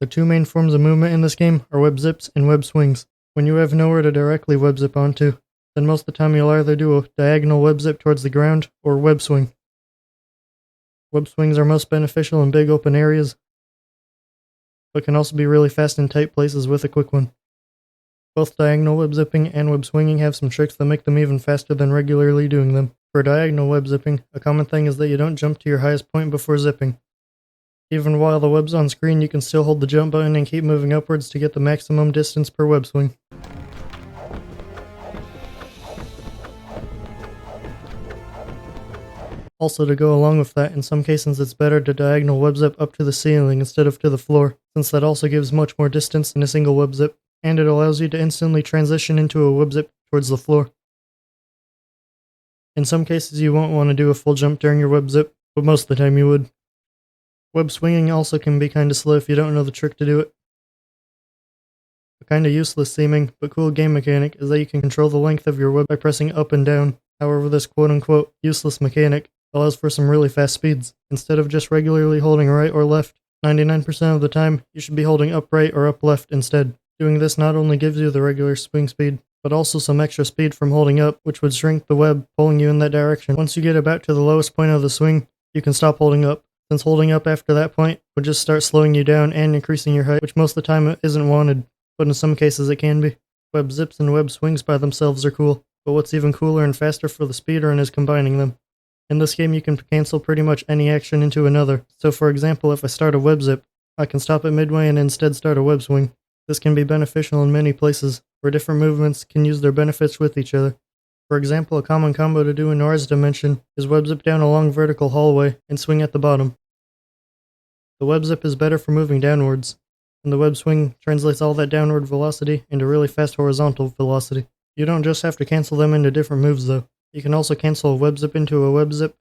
The two main forms of movement in this game are web zips and web swings. When you have nowhere to directly web zip onto, then most of the time you'll either do a diagonal web zip towards the ground or web swing. Web swings are most beneficial in big open areas, but can also be really fast in tight places with a quick one. Both diagonal web zipping and web swinging have some tricks that make them even faster than regularly doing them. For diagonal web zipping, a common thing is that you don't jump to your highest point before zipping. Even while the web's on screen, you can still hold the jump button and keep moving upwards to get the maximum distance per web swing. Also, to go along with that, in some cases it's better to diagonal web zip up to the ceiling instead of to the floor, since that also gives much more distance in a single web zip, and it allows you to instantly transition into a web zip towards the floor. In some cases you won't want to do a full jump during your web zip, but most of the time you would. Web swinging also can be kinda slow if you don't know the trick to do it. A kinda useless seeming, but cool game mechanic is that you can control the length of your web by pressing up and down. However, this quote-unquote useless mechanic allows for some really fast speeds. Instead of just regularly holding right or left, 99% of the time you should be holding up right or up left instead. Doing this not only gives you the regular swing speed, but also some extra speed from holding up, which would shrink the web, pulling you in that direction. Once you get about to the lowest point of the swing, you can stop holding up, since holding up after that point would just start slowing you down and increasing your height, which most of the time isn't wanted, but in some cases it can be. Web zips and web swings by themselves are cool, but what's even cooler and faster for the speedrun is combining them. In this game you can cancel pretty much any action into another, so for example if I start a web zip, I can stop it midway and instead start a web swing. This can be beneficial in many places, where different movements can use their benefits with each other. For example, a common combo to do in Noir's Dimension is web zip down a long vertical hallway and swing at the bottom. The web zip is better for moving downwards, and the web swing translates all that downward velocity into really fast horizontal velocity. You don't just have to cancel them into different moves though. You can also cancel a web zip into a web zip,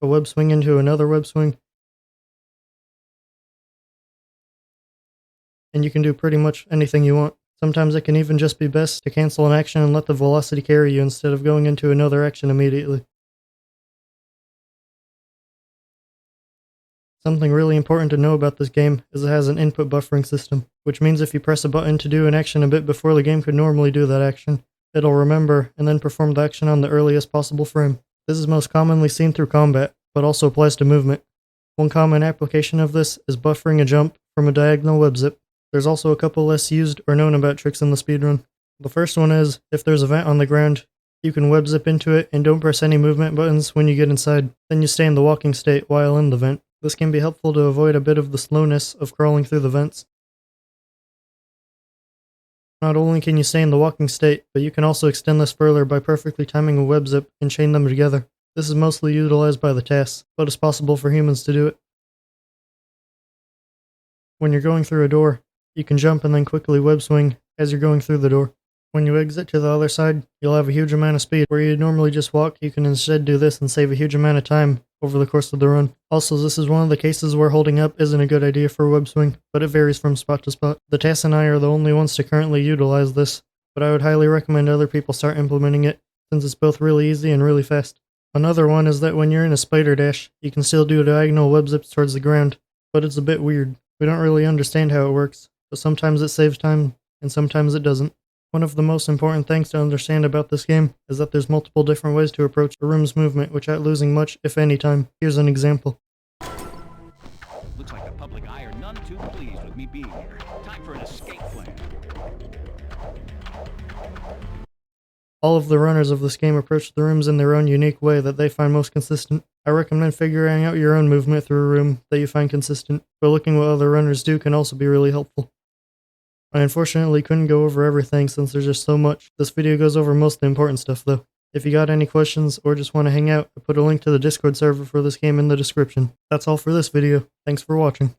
a web swing into another web swing, and you can do pretty much anything you want. Sometimes it can even just be best to cancel an action and let the velocity carry you instead of going into another action immediately. Something really important to know about this game is it has an input buffering system, which means if you press a button to do an action a bit before the game could normally do that action, it'll remember and then perform the action on the earliest possible frame. This is most commonly seen through combat, but also applies to movement. One common application of this is buffering a jump from a diagonal web zip. There's also a couple less used or known about tricks in the speedrun. The first one is, if there's a vent on the ground, you can web zip into it and don't press any movement buttons when you get inside, then you stay in the walking state while in the vent. This can be helpful to avoid a bit of the slowness of crawling through the vents. Not only can you stay in the walking state, but you can also extend this further by perfectly timing a web zip and chain them together. This is mostly utilized by the TAS, but it's possible for humans to do it. When you're going through a door, you can jump and then quickly web swing as you're going through the door. When you exit to the other side, you'll have a huge amount of speed. Where you'd normally just walk, you can instead do this and save a huge amount of time over the course of the run. Also, this is one of the cases where holding up isn't a good idea for a web swing, but it varies from spot to spot. The TAS and I are the only ones to currently utilize this, but I would highly recommend other people start implementing it, since it's both really easy and really fast. Another one is that when you're in a spider dash, you can still do diagonal web zips towards the ground, but it's a bit weird. We don't really understand how it works, but sometimes it saves time, and sometimes it doesn't. One of the most important things to understand about this game is that there's multiple different ways to approach a room's movement without losing much, if any, time. Here's an example. Looks like the public eye are none too pleased with me being here. Time for an escape plan. All of the runners of this game approach the rooms in their own unique way that they find most consistent. I recommend figuring out your own movement through a room that you find consistent, but looking what other runners do can also be really helpful. I unfortunately couldn't go over everything since there's just so much. This video goes over most of the important stuff though. If you got any questions or just want to hang out, I put a link to the Discord server for this game in the description. That's all for this video. Thanks for watching.